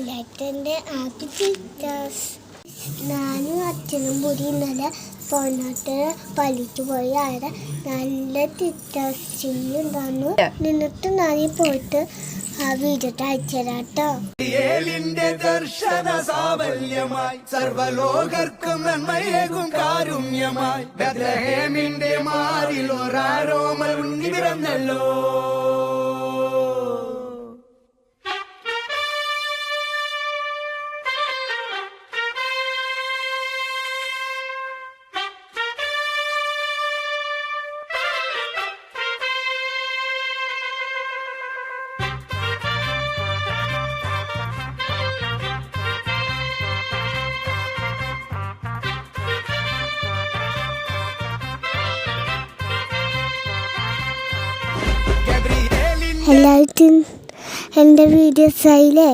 എല്ലാത്തിൻ്റെ happy teachers. ഞാനും അച്ഛനും കൂടി ഇന്നലെ പോയിട്ട് പള്ളിക്ക് പോയി. അവിടെ നല്ല ടീച്ചേഴ്സ് ഉണ്ടായിരുന്നു. നിന്നിട്ട് ഞാൻ പോയിട്ട് ആ വീഡിയോ അയച്ചുതരാട്ടോ. ദർശന സാവല്യമായി സർവലോകർക്കും നന്മയേകും കാരുണ്യമായി ബെത്ലഹേമിന്റെ മാറിൽ ഒരാരോമൽ ഉണ്ണി പിറന്നല്ലോ. എല്ലാവർക്കും എൻ്റെ വീഡിയോസ് ആയില്ലേ?